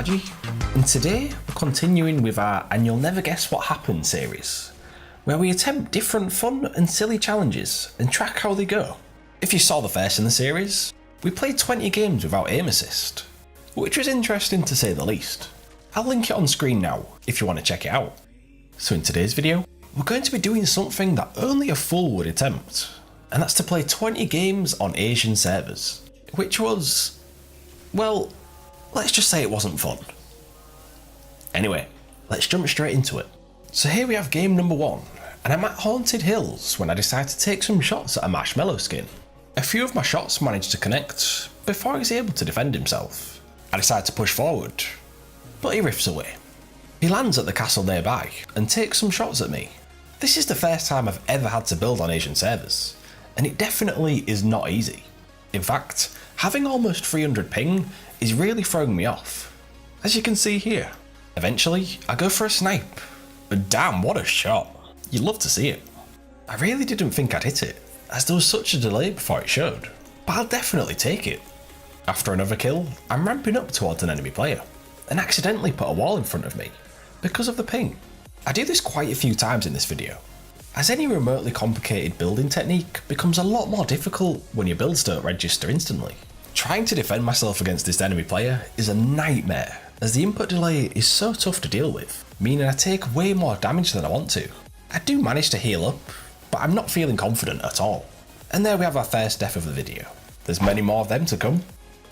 Maggie, and today we're continuing with our And You'll Never Guess What Happened series, where we attempt different fun and silly challenges and track how they go. If you saw the first in the series, we played 20 games without aim assist, which was interesting to say the least. I'll link it on screen now if you want to check it out. So in today's video, we're going to be doing something that only a fool would attempt, and that's to play 20 games on Asian servers, which was, well, let's just say it wasn't fun. Anyway, let's jump straight into it. So here we have game number 1, and I'm at Haunted Hills when I decide to take some shots at a marshmallow skin. A few of my shots managed to connect before he's able to defend himself. I decide to push forward, but he riffs away. He lands at the castle nearby and takes some shots at me. This is the first time I've ever had to build on Asian servers, and it definitely is not easy. In fact, having almost 300 ping is really throwing me off, as you can see here. Eventually, I go for a snipe, but damn, what a shot. You'd love to see it. I really didn't think I'd hit it, as there was such a delay before it showed, but I'll definitely take it. After another kill, I'm ramping up towards an enemy player, and accidentally put a wall in front of me, because of the ping. I do this quite a few times in this video, as any remotely complicated building technique becomes a lot more difficult when your builds don't register instantly. Trying to defend myself against this enemy player is a nightmare, as the input delay is so tough to deal with, meaning I take way more damage than I want to. I do manage to heal up, but I'm not feeling confident at all. And there we have our first death of the video. There's many more of them to come.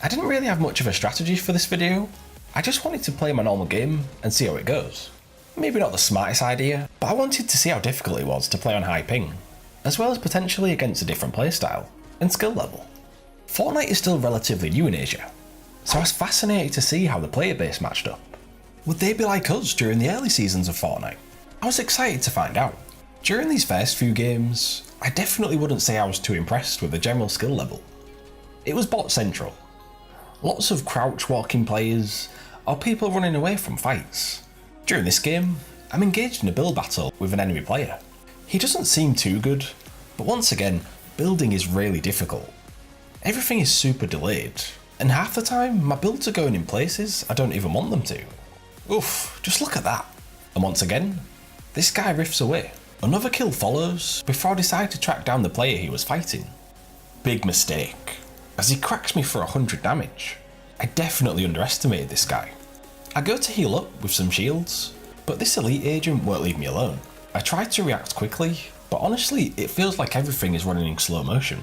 I didn't really have much of a strategy for this video. I just wanted to play my normal game and see how it goes. Maybe not the smartest idea, but I wanted to see how difficult it was to play on high ping, as well as potentially against a different playstyle and skill level. Fortnite is still relatively new in Asia, so I was fascinated to see how the player base matched up. Would they be like us during the early seasons of Fortnite? I was excited to find out. During these first few games, I definitely wouldn't say I was too impressed with the general skill level. It was bot central. Lots of crouch walking players, or people running away from fights. During this game, I'm engaged in a build battle with an enemy player. He doesn't seem too good, but once again, building is really difficult. Everything is super delayed, and half the time my builds are going in places I don't even want them to. Oof, just look at that. And once again, this guy riffs away. Another kill follows before I decide to track down the player he was fighting. Big mistake, as he cracks me for 100 damage. I definitely underestimated this guy. I go to heal up with some shields, but this elite agent won't leave me alone. I try to react quickly, but honestly it feels like everything is running in slow motion,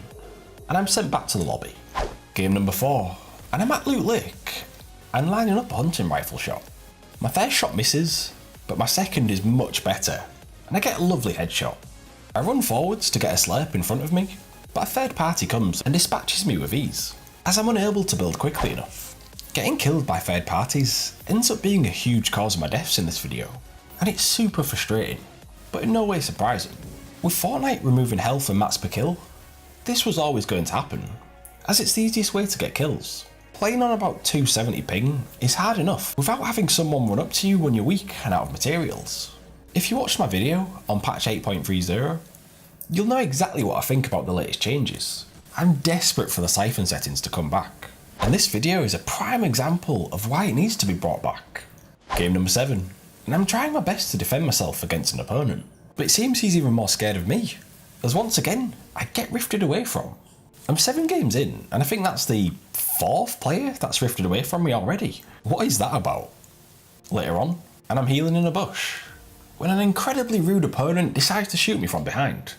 and I'm sent back to the lobby. Game number 4, and I'm at Loot Lake. I'm lining up a hunting rifle shot. My first shot misses, but my second is much better, and I get a lovely headshot. I run forwards to get a slurp in front of me, but a third party comes and dispatches me with ease, as I'm unable to build quickly enough. Getting killed by third parties ends up being a huge cause of my deaths in this video, and it's super frustrating, but in no way surprising. With Fortnite removing health and mats per kill, this was always going to happen, as it's the easiest way to get kills. Playing on about 270 ping is hard enough without having someone run up to you when you're weak and out of materials. If you watched my video on patch 8.30, you'll know exactly what I think about the latest changes. I'm desperate for the siphon settings to come back, and this video is a prime example of why it needs to be brought back. Game number 7, and I'm trying my best to defend myself against an opponent, but it seems he's even more scared of me, as once again, I get rifted away from. I'm 7 games in, and I think that's the 4th player that's rifted away from me already. What is that about? Later on, and I'm healing in a bush, when an incredibly rude opponent decides to shoot me from behind.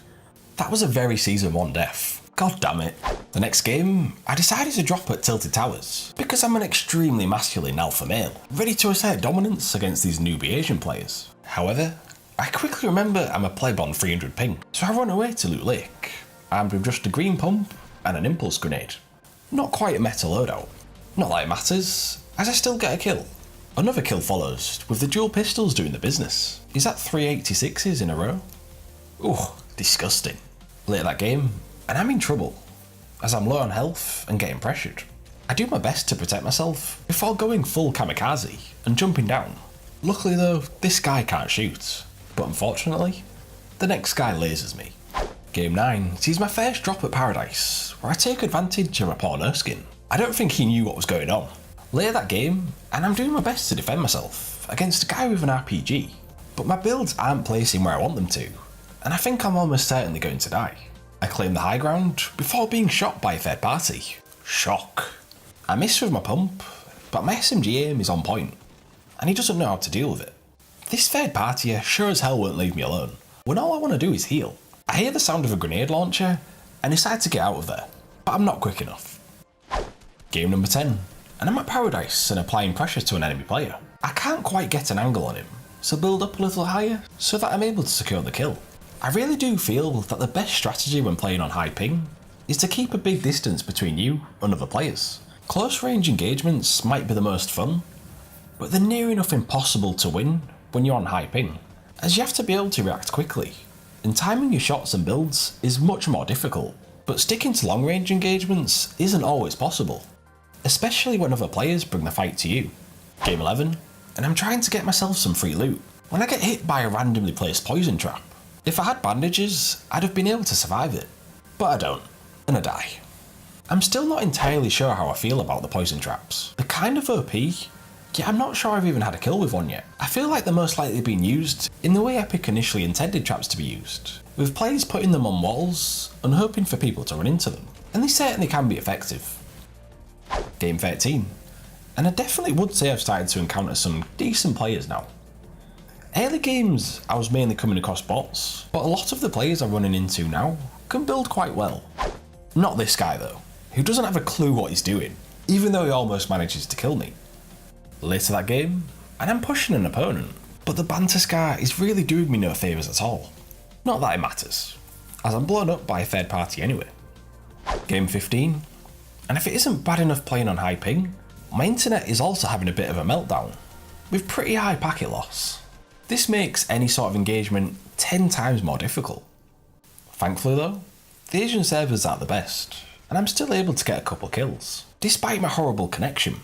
That was a very season 1 death. God damn it. The next game, I decided to drop at Tilted Towers, because I'm an extremely masculine alpha male, ready to assert dominance against these newbie Asian players. However, I quickly remember I'm a pleb on 300 ping, so I run away to Loot Lake, armed with just a green pump and an impulse grenade. Not quite a meta loadout. Not that it matters, as I still get a kill. Another kill follows, with the dual pistols doing the business. Is that 386s in a row? Ooh, disgusting. Later that game, and I'm in trouble, as I'm low on health and getting pressured. I do my best to protect myself before going full kamikaze and jumping down. Luckily though, this guy can't shoot, but unfortunately, the next guy lasers me. Game 9 sees my first drop at Paradise, where I take advantage of a porno skin. I don't think he knew what was going on. Later that game, and I'm doing my best to defend myself against a guy with an RPG, but my builds aren't placing where I want them to, and I think I'm almost certainly going to die. I claim the high ground before being shot by a third party. Shock. I miss with my pump, but my SMG aim is on point, and he doesn't know how to deal with it. This third party sure as hell won't leave me alone, when all I want to do is heal. I hear the sound of a grenade launcher, and decide to get out of there, but I'm not quick enough. Game number 10, and I'm at Paradise and applying pressure to an enemy player. I can't quite get an angle on him, so build up a little higher so that I'm able to secure the kill. I really do feel that the best strategy when playing on high ping is to keep a big distance between you and other players. Close range engagements might be the most fun, but they're near enough impossible to win when you're on high ping, as you have to be able to react quickly, and timing your shots and builds is much more difficult. But sticking to long range engagements isn't always possible, especially when other players bring the fight to you. Game 11, and I'm trying to get myself some free loot when I get hit by a randomly placed poison trap. If I had bandages, I'd have been able to survive it, but I don't, and I die. I'm still not entirely sure how I feel about the poison traps. They're kind of OP, yet I'm not sure I've even had a kill with one yet. I feel like they're most likely being used in the way Epic initially intended traps to be used, with players putting them on walls and hoping for people to run into them, and they certainly can be effective. Game 13, and I definitely would say I've started to encounter some decent players now. Early games I was mainly coming across bots, but a lot of the players I'm running into now can build quite well. Not this guy though, who doesn't have a clue what he's doing, even though he almost manages to kill me. Later that game, and I'm pushing an opponent, but the banter scar is really doing me no favours at all. Not that it matters, as I'm blown up by a third party anyway. Game 15, and if it isn't bad enough playing on high ping, my internet is also having a bit of a meltdown, with pretty high packet loss. This makes any sort of engagement 10 times more difficult. Thankfully though, the Asian servers aren't the best, and I'm still able to get a couple kills, despite my horrible connection.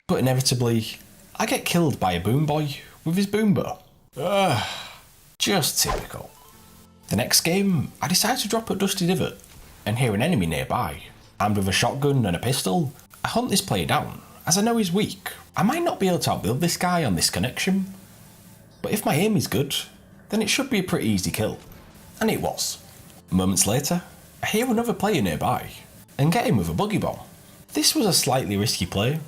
But inevitably, I get killed by a boom boy with his boom bow. Just typical. The next game, I decide to drop at Dusty Divot, and hear an enemy nearby. Armed with a shotgun and a pistol, I hunt this player down, as I know he's weak. I might not be able to outbuild this guy on this connection, but if my aim is good, then it should be a pretty easy kill. And it was. Moments later, I hear another player nearby, and get him with a buggy bomb. This was a slightly risky play,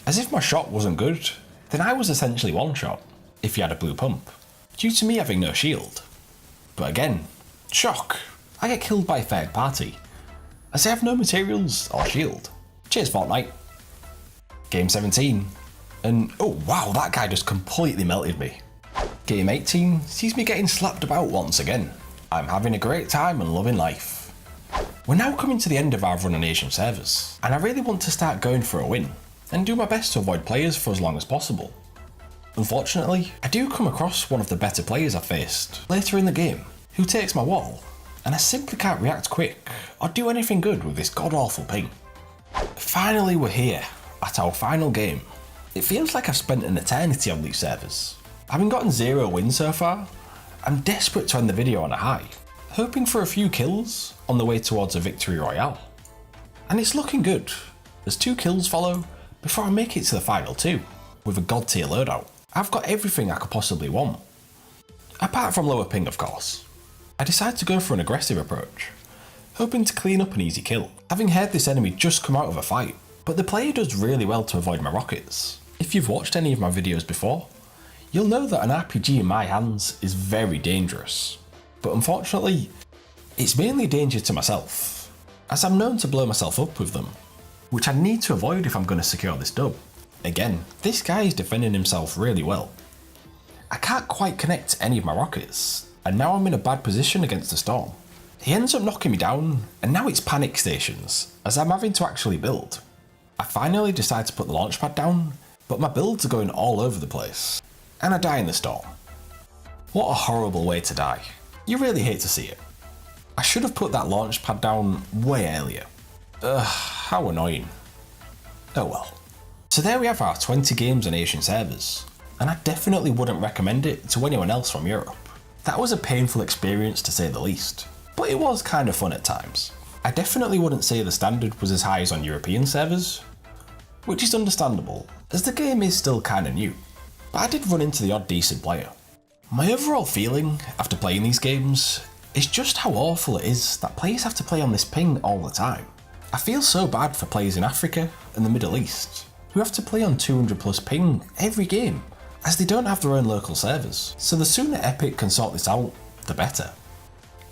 as if my shot wasn't good, then I was essentially one shot, if he had a blue pump, due to me having no shield. But again, shock, I get killed by a third party, as I have no materials or shield. Cheers Fortnite. Game 17, and oh wow, that guy just completely melted me. Game 18 sees me getting slapped about once again. I'm having a great time and loving life. We're now coming to the end of our run on Asian servers, and I really want to start going for a win, and do my best to avoid players for as long as possible. Unfortunately, I do come across one of the better players I've faced later in the game, who takes my wall, and I simply can't react quick or do anything good with this god-awful ping. Finally we're here, at our final game. It feels like I've spent an eternity on these servers. Having gotten 0 wins so far, I'm desperate to end the video on a high, hoping for a few kills on the way towards a victory royale. And it's looking good, as 2 kills follow before I make it to the final 2, with a god tier loadout. I've got everything I could possibly want. Apart from lower ping of course. I decide to go for an aggressive approach, hoping to clean up an easy kill, having heard this enemy just come out of a fight, but the player does really well to avoid my rockets. If you've watched any of my videos before, you'll know that an RPG in my hands is very dangerous, but unfortunately, it's mainly a danger to myself, as I'm known to blow myself up with them, which I need to avoid if I'm going to secure this dub. Again, this guy is defending himself really well. I can't quite connect any of my rockets, and now I'm in a bad position against the storm. He ends up knocking me down, and now it's panic stations, as I'm having to actually build. I finally decide to put the launch pad down, but my builds are going all over the place, and I die in the storm. What a horrible way to die. You really hate to see it. I should have put that launch pad down way earlier. Ugh, how annoying. Oh well. So there we have our 20 games on Asian servers, and I definitely wouldn't recommend it to anyone else from Europe. That was a painful experience to say the least, but it was kind of fun at times. I definitely wouldn't say the standard was as high as on European servers, which is understandable as the game is still kinda new, but I did run into the odd decent player. My overall feeling after playing these games is just how awful it is that players have to play on this ping all the time. I feel so bad for players in Africa and the Middle East who have to play on 200 plus ping every game, as they don't have their own local servers, so the sooner Epic can sort this out, the better.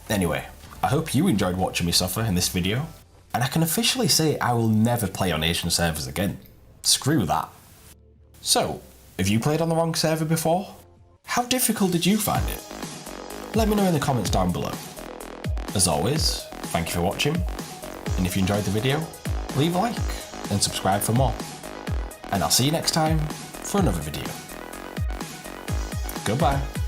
Anyway, I hope you enjoyed watching me suffer in this video, and I can officially say I will never play on Asian servers again. Screw that. So, have you played on the wrong server before? How difficult did you find it? Let me know in the comments down below. As always, thank you for watching, and if you enjoyed the video, leave a like and subscribe for more. And I'll see you next time for another video. Goodbye.